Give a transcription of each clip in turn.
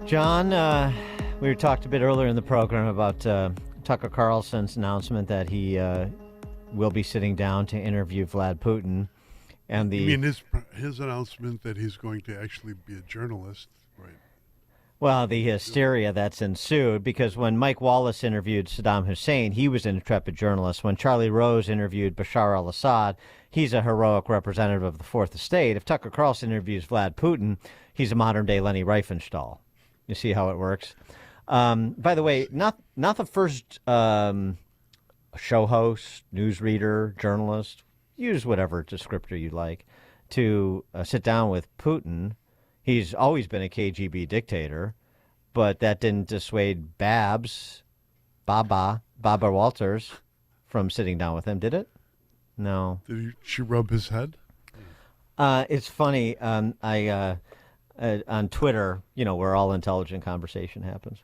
John, we talked a bit earlier in the program about Tucker Carlson's announcement that he will be sitting down to interview Vlad Putin. And You mean his announcement that he's going to actually be a journalist, right? Well, the hysteria that's ensued, because when Mike Wallace interviewed Saddam Hussein, he was an intrepid journalist. When Charlie Rose interviewed Bashar al-Assad, he's a heroic representative of the Fourth Estate. If Tucker Carlson interviews Vlad Putin, he's a modern-day Leni Riefenstahl. You see how it works? By the way, not the first show host, newsreader, journalist, use whatever descriptor you like, to sit down with Putin. He's always been a KGB dictator, but that didn't dissuade Baba Walters from sitting down with him, did it? No. Did she rub his head? It's funny. I on Twitter, where all intelligent conversation happens.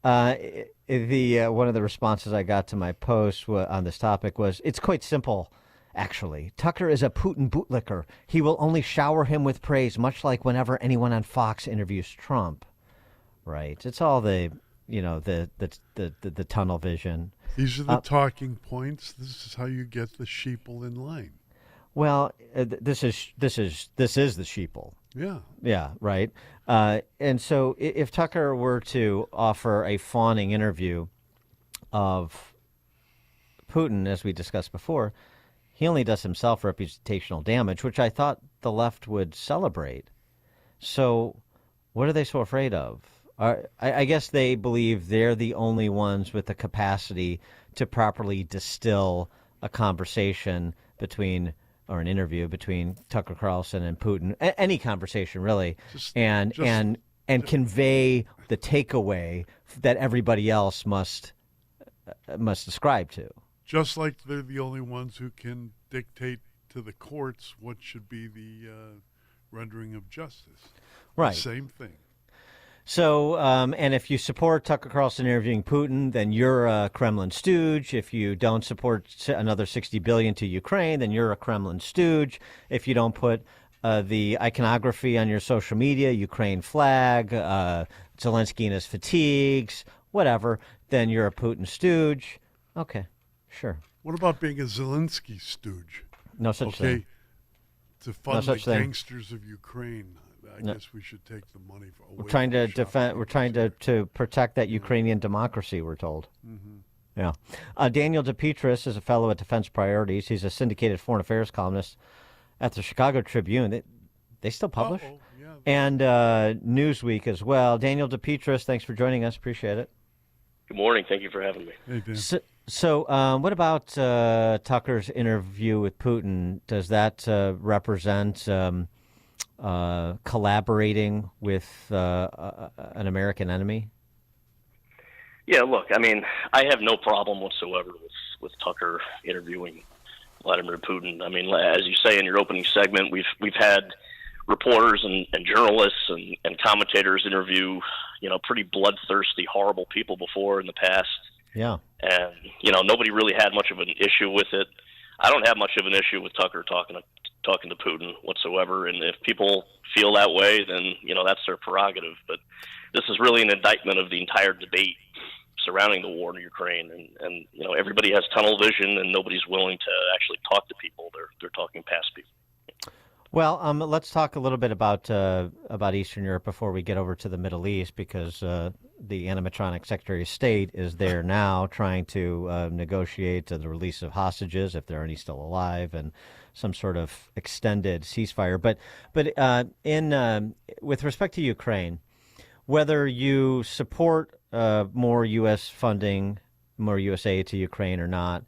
One of the responses I got to my post on this topic was, "It's quite simple. Actually, Tucker is a Putin bootlicker. He will only shower him with praise, much like whenever anyone on Fox interviews Trump." Right? It's all the tunnel vision. These are the talking points. This is how you get the sheeple in line. Well, this is the sheeple. Yeah. Yeah. Right. And so, if Tucker were to offer a fawning interview of Putin, as we discussed before, he only does himself reputational damage, which I thought the left would celebrate. So what are they so afraid of? I guess they believe they're the only ones with the capacity to properly distill a conversation or an interview between Tucker Carlson and Putin, any conversation really, and convey the takeaway that everybody else must ascribe to. Just like they're the only ones who can dictate to the courts what should be the rendering of justice. Right. The same thing. So, and if you support Tucker Carlson interviewing Putin, then you're a Kremlin stooge. If you don't support another $60 billion to Ukraine, then you're a Kremlin stooge. If you don't put the iconography on your social media, Ukraine flag, Zelensky and his fatigues, whatever, then you're a Putin stooge. Okay. Sure. What about being a Zelensky stooge? No such thing. To fund the gangsters of Ukraine, I guess we should take the money away. We're trying to defend. We're trying to protect that Ukrainian democracy. We're told. Mm-hmm. Yeah. Daniel DePetris is a fellow at Defense Priorities. He's a syndicated foreign affairs columnist at the Chicago Tribune. They still publish, yeah. And Newsweek as well. Daniel DePetris, thanks for joining us. Appreciate it. Good morning. Thank you for having me. Hey, Dan. So, what about Tucker's interview with Putin? Does that represent collaborating with an American enemy? Yeah, look, I mean, I have no problem whatsoever with Tucker interviewing Vladimir Putin. I mean, as you say in your opening segment, we've had reporters and journalists and commentators interview, pretty bloodthirsty, horrible people before in the past. Yeah. And, nobody really had much of an issue with it. I don't have much of an issue with Tucker talking to Putin whatsoever. And if people feel that way, then, that's their prerogative. But this is really an indictment of the entire debate surrounding the war in Ukraine. And everybody has tunnel vision and nobody's willing to actually talk to people. They're talking past people. Well, let's talk a little bit about Eastern Europe before we get over to the Middle East, because the animatronic Secretary of State is there now trying to negotiate the release of hostages, if there are any still alive, and some sort of extended ceasefire. But with respect to Ukraine, whether you support more U.S. funding, more U.S. aid to Ukraine or not,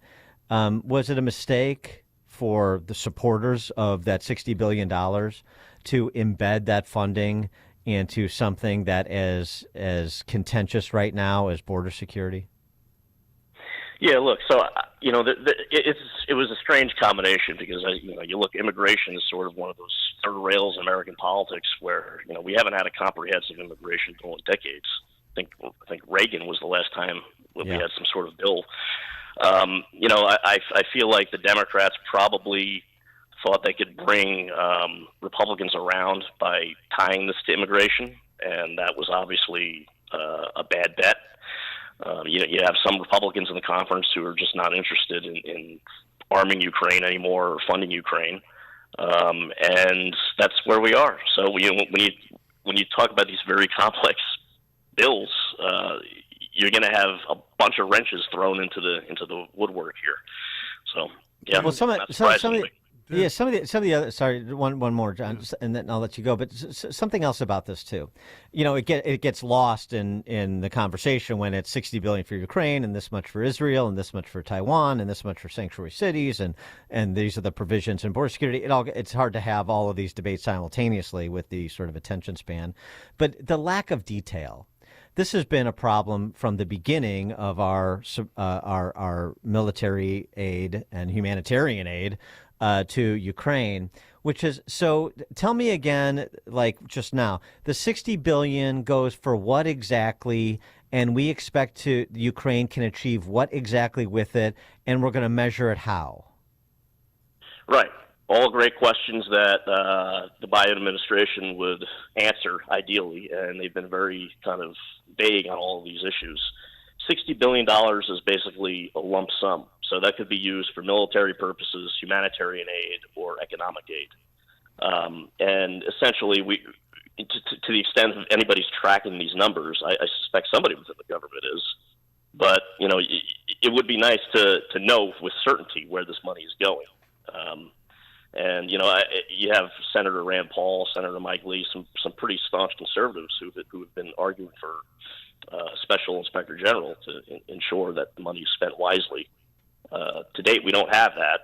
was it a mistake for the supporters of that $60 billion to embed that funding into something that is as contentious right now as border security? Yeah, look, so it was a strange combination because you look, immigration is sort of one of those third rails in American politics where we haven't had a comprehensive immigration bill in decades. I think Reagan was the last time we had some sort of bill. I feel like the Democrats probably thought they could bring Republicans around by tying this to immigration. and that was obviously a bad bet. You have some Republicans in the conference who are just not interested in arming Ukraine anymore or funding Ukraine, and that's where we are. So when you talk about these very complex bills, you're going to have a bunch of wrenches thrown into the woodwork here. So yeah, well, some of the other. Sorry, one more, John, and then I'll let you go. But something else about this too. It gets lost in the conversation when it's $60 billion for Ukraine and this much for Israel and this much for Taiwan and this much for sanctuary cities and these are the provisions in border security. It's hard to have all of these debates simultaneously with the sort of attention span, but the lack of detail. This has been a problem from the beginning of our military aid and humanitarian aid to Ukraine, which is, so tell me again, like just now, the $60 billion goes for what exactly, and we expect Ukraine can achieve what exactly with it, and we're going to measure it how? Right. All great questions that the Biden administration would answer ideally, and they've been very kind of vague on all of these issues. $60 billion is basically a lump sum, so that could be used for military purposes, humanitarian aid, or economic aid. And essentially, to the extent that anybody's tracking these numbers, I suspect somebody within the government is. But it would be nice to know with certainty where this money is going. And you have Senator Rand Paul, Senator Mike Lee, some pretty staunch conservatives who have been arguing for special inspector general to ensure that the money is spent wisely. To date, we don't have that,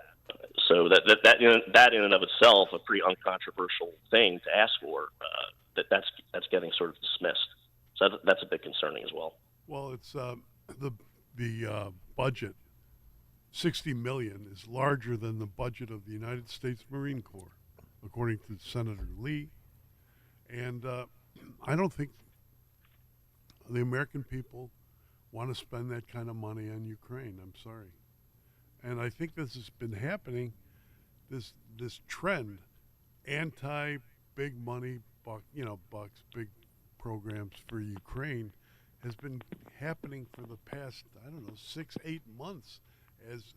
so that in and of itself a pretty uncontroversial thing to ask for. That's getting sort of dismissed. So that's a bit concerning as well. Well, it's the budget. $60 million is larger than the budget of the United States Marine Corps, according to Senator Lee. And I don't think the American people want to spend that kind of money on Ukraine. I'm sorry. And I think this has been happening, this trend, anti-big money, bucks, big programs for Ukraine, has been happening for the past, 6-8 months. As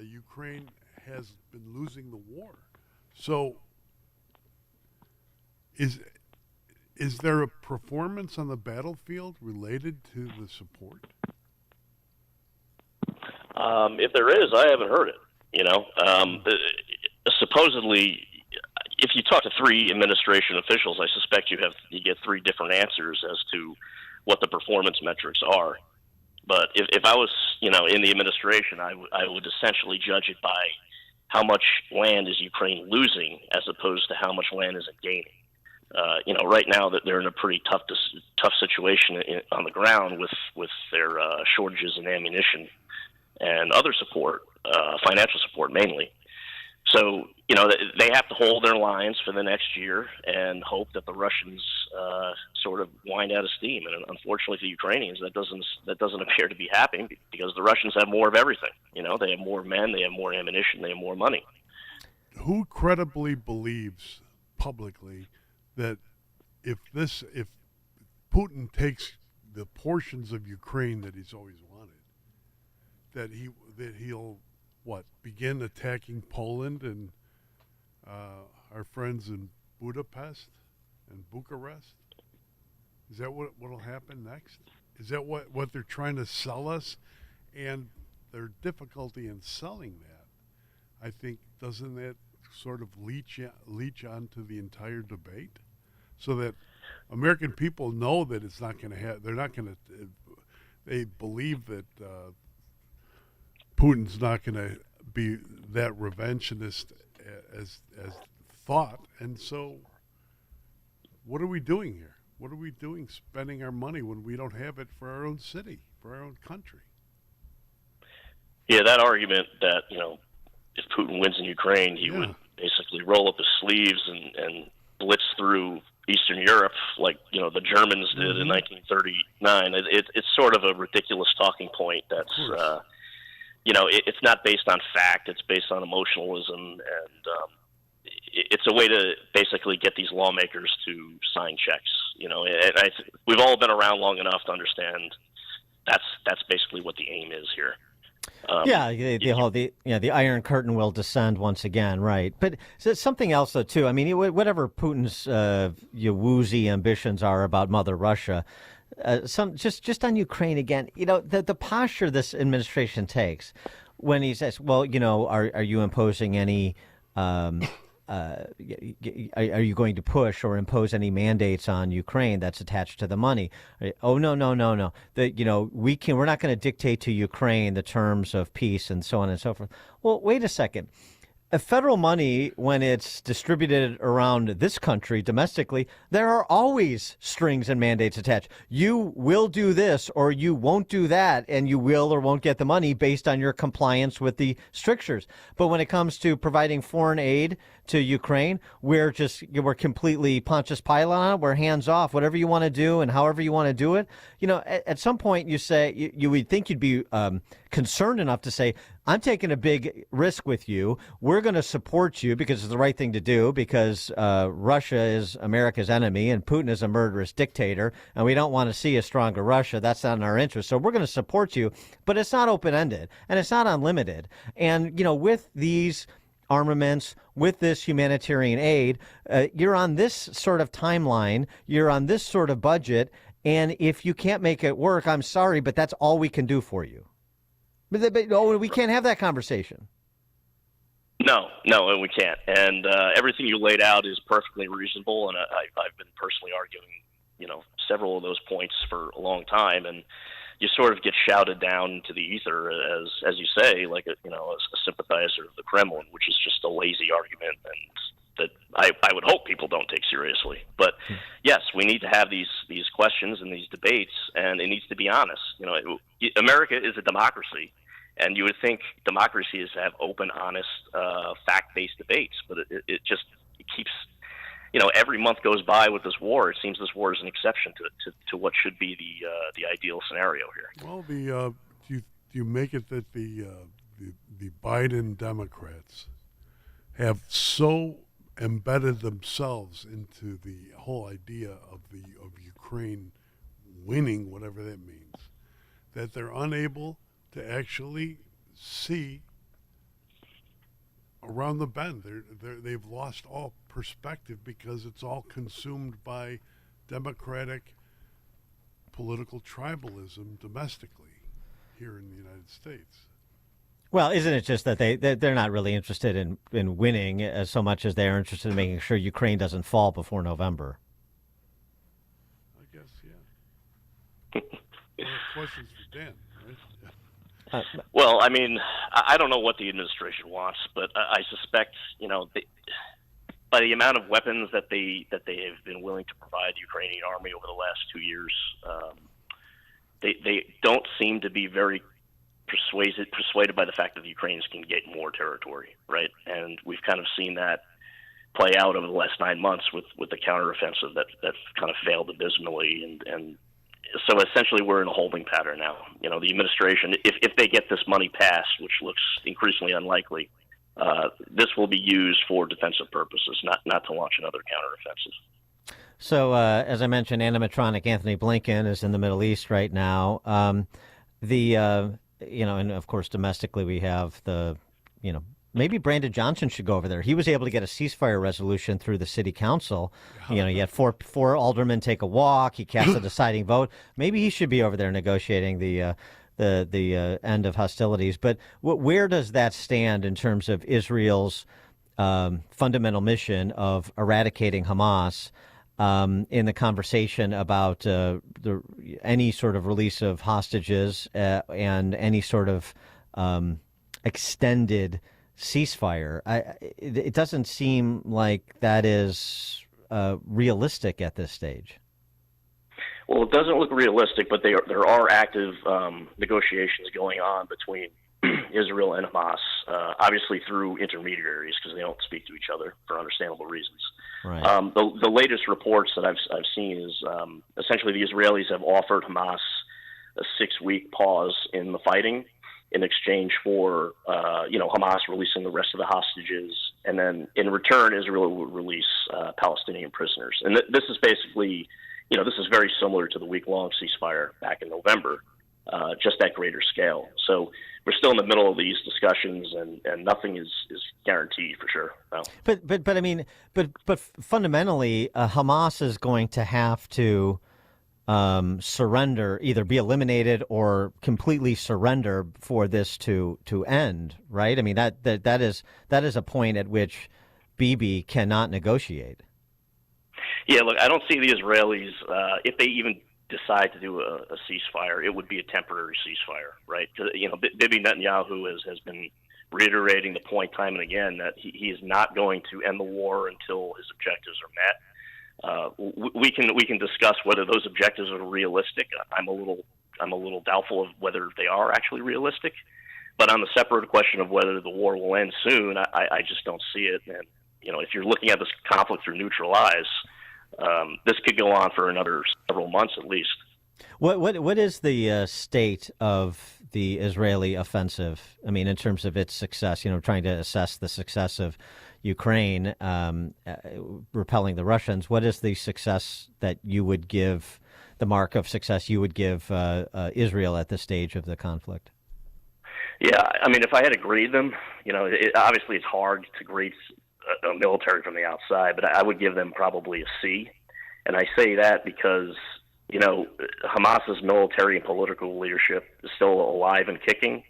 Ukraine has been losing the war. So is there a performance on the battlefield related to the support? If there is, I haven't heard it. Supposedly, if you talk to three administration officials, I suspect you get three different answers as to what the performance metrics are. But if I was, in the administration, I would essentially judge it by how much land is Ukraine losing as opposed to how much land is it gaining. Right now that they're in a pretty tough situation on the ground with their shortages in ammunition and other support, financial support mainly. So, they have to hold their lines for the next year and hope that the Russians sort of wind out of steam. And unfortunately for the Ukrainians, that doesn't appear to be happening because the Russians have more of everything. They have more men, they have more ammunition, they have more money. Who credibly believes publicly that if Putin takes the portions of Ukraine that he's always wanted, that he'll begin attacking Poland and our friends in Budapest and Bucharest? Is that what will happen next? Is that what they're trying to sell us? And their difficulty in selling that, I think, doesn't that sort of leach onto the entire debate, so that American people know that it's not going to have. They're not going to. They believe that Putin's not going to be that revanchist as thought. And so what are we doing here? What are we doing spending our money when we don't have it for our own city, for our own country? Yeah, that argument that, if Putin wins in Ukraine, he would basically roll up his sleeves and blitz through Eastern Europe like, the Germans did in 1939. It's sort of a ridiculous talking point that's it's not based on fact. It's based on emotionalism, and it's a way to basically get these lawmakers to sign checks. You know, and we've all been around long enough to understand that's basically what the aim is here. The Iron Curtain will descend once again, right? But something else though too. I mean, whatever Putin's woozy ambitions are about Mother Russia, just on Ukraine again. You know, the posture this administration takes when he says, "Well, you know, are you imposing any?" Are you going to push or impose any mandates on Ukraine that's attached to the money? Oh, no. We're not going to dictate to Ukraine the terms of peace and so on and so forth. Well, wait a second. Federal money, when it's distributed around this country domestically, there are always strings and mandates attached. You will do this or you won't do that, and you will or won't get the money based on your compliance with the strictures. But when it comes to providing foreign aid to Ukraine, we're completely Pontius Pilate on it. We're hands off. Whatever you want to do and however you want to do it. You know, at some point you say you would think you'd be concerned enough to say, I'm taking a big risk with you. We're going to support you because it's the right thing to do, because Russia is America's enemy and Putin is a murderous dictator, and we don't want to see a stronger Russia. That's not in our interest. So we're going to support you, but it's not open-ended and it's not unlimited. And, you know, with these armaments, with this humanitarian aid, you're on this sort of timeline, you're on this sort of budget, and if you can't make it work, I'm sorry, but that's all we can do for you. But we can't have that conversation. No, and we can't. And everything you laid out is perfectly reasonable, and I've been personally arguing, you know, several of those points for a long time, and you sort of get shouted down to the ether as you say, like a sympathizer of the Kremlin, which is just a lazy argument, and that I would hope people don't take seriously. But yes, we need to have these questions and these debates, and it needs to be honest. You know, America is a democracy, and you would think democracy is to have open, honest, fact-based debates, but it keeps. You know, every month goes by with this war. It seems this war is an exception to what should be the ideal scenario here. Well, do you make it that the Biden Democrats have so embedded themselves into the whole idea of Ukraine winning, whatever that means, that they're unable to actually see around the bend. They've lost all perspective because it's all consumed by democratic political tribalism domestically here in the United States. Well, isn't it just that they're not really interested in winning as so much as they're interested in making sure Ukraine doesn't fall before November? I guess, yeah. Questions for Dan, right? Well, I mean, I don't know what the administration wants, but I suspect, you know, by the amount of weapons that they have been willing to provide the Ukrainian army over the last 2 years, they don't seem to be very persuaded by the fact that the Ukrainians can get more territory, right? And we've kind of seen that play out over the last 9 months with the counteroffensive that's kind of failed abysmally, and so essentially we're in a holding pattern now. You know, the administration, if they get this money passed, which looks increasingly unlikely, this will be used for defensive purposes, not to launch another counteroffensive. So, as I mentioned, animatronic Anthony Blinken is in the Middle East right now. And of course, domestically we have maybe Brandon Johnson should go over there. He was able to get a ceasefire resolution through the city council. You know, he had four aldermen take a walk. He cast a deciding vote. Maybe he should be over there negotiating the end of hostilities. But where does that stand in terms of Israel's fundamental mission of eradicating Hamas in the conversation about any sort of release of hostages and any sort of extended ceasefire? It doesn't seem like that is realistic at this stage. Well, it doesn't look realistic, but there are active negotiations going on between Israel and Hamas, obviously through intermediaries because they don't speak to each other for understandable reasons. Right. The latest reports that I've seen is essentially the Israelis have offered Hamas a 6-week pause in the fighting in exchange for Hamas releasing the rest of the hostages and then in return, Israel will release Palestinian prisoners. And this is basically, this is very similar to the week-long ceasefire back in November, just at greater scale. So we're still in the middle of these discussions, and nothing is guaranteed for sure. No. But fundamentally, Hamas is going to have to surrender, either be eliminated or completely surrender for this to end, right? I mean, that is a point at which Bibi cannot negotiate. Yeah, look, I don't see the Israelis, if they even decide to do a ceasefire, it would be a temporary ceasefire, right? Bibi Netanyahu has been reiterating the point time and again that he is not going to end the war until his objectives are met. We can discuss whether those objectives are realistic. I'm a little doubtful of whether they are actually realistic. But on the separate question of whether the war will end soon, I just don't see it. And if you're looking at this conflict through neutral eyes, this could go on for another several months at least. What is the state of the Israeli offensive? I mean, in terms of its success, trying to assess the success of Ukraine repelling the Russians. What is the success that you would give, the mark of success you would give Israel at this stage of the conflict? Yeah, I mean, if I had to grade them, obviously it's hard to grade a military from the outside, but I would give them probably a C. And I say that because, Hamas's military and political leadership is still alive and kicking.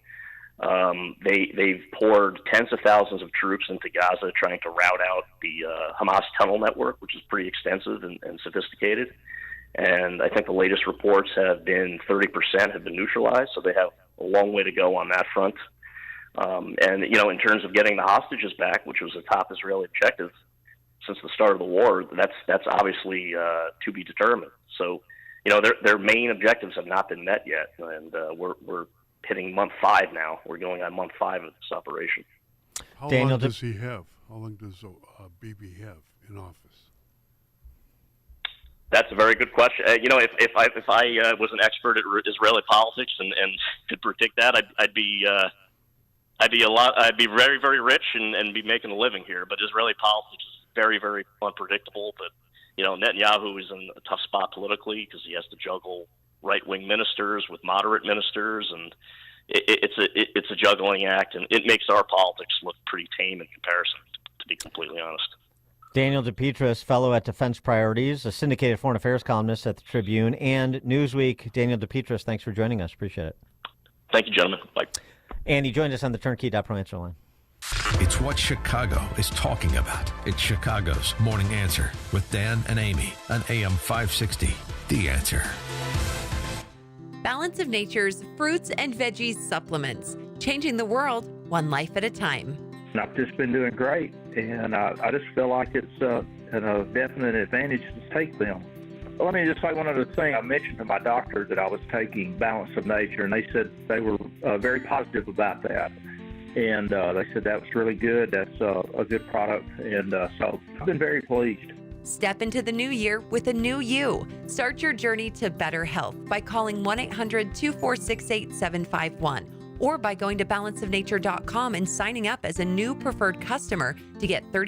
They've poured tens of thousands of troops into Gaza trying to rout out the Hamas tunnel network, which is pretty extensive and sophisticated. And I think the latest reports have been 30% have been neutralized, so they have a long way to go on that front. And in terms of getting the hostages back, which was a top Israeli objective since the start of the war, that's obviously to be determined. So, their main objectives have not been met yet, and we're hitting month 5 now. We're going on month 5 of this operation. How long does he have? How long does Bibi have in office? That's a very good question. If I was an expert at Israeli politics and could predict that, I'd be very, very rich and be making a living here. But Israeli politics is very, very unpredictable. But Netanyahu is in a tough spot politically because he has to juggle right-wing ministers with moderate ministers, and it's a juggling act, and it makes our politics look pretty tame in comparison, to be completely honest. Daniel DePetris, fellow at Defense Priorities, a syndicated foreign affairs columnist at the Tribune and Newsweek. Daniel DePetris, thanks for joining us. Appreciate it. Thank you, gentlemen. Bye. And he joined us on the Turnkey.pro answer line. It's what Chicago is talking about. It's Chicago's Morning Answer with Dan and Amy on AM 560. The Answer. Balance of Nature's fruits and veggies supplements, changing the world one life at a time. I've just been doing great, and I just feel like it's a definite advantage to take them. Let me just say one other thing. I mentioned to my doctor that I was taking Balance of Nature, and they said they were very positive about that. And they said that was really good. That's a good product, and so I've been very pleased. Step into the new year with a new you. Start your journey to better health by calling 1-800-246-8751 or by going to balanceofnature.com and signing up as a new preferred customer to get 30